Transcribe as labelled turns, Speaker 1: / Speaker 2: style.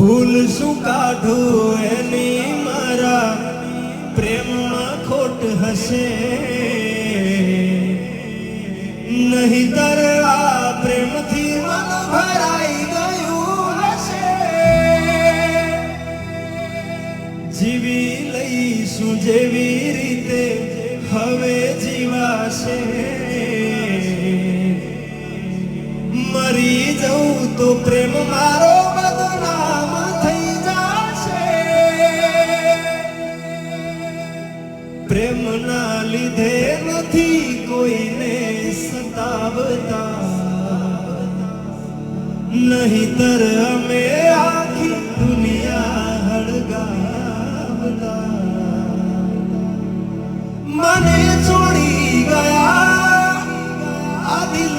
Speaker 1: ભૂલ શું કાઢું એની મારા પ્રેમમાં ખોટ હશે, નહીતર આ પ્રેમથી મન ભરાઈ ગયું હશે. જીવી લઈશું જેવી રીતે હવે જીવાશે, મરી જવું તો પ્રેમ મારો બદનામ થઈ જશે. પ્રેમના લીધે નથી કોઈને સતાવતા, નહીતર અમે આખી દુનિયા હળગાવતા. મને છોડી ગયા આ દિલ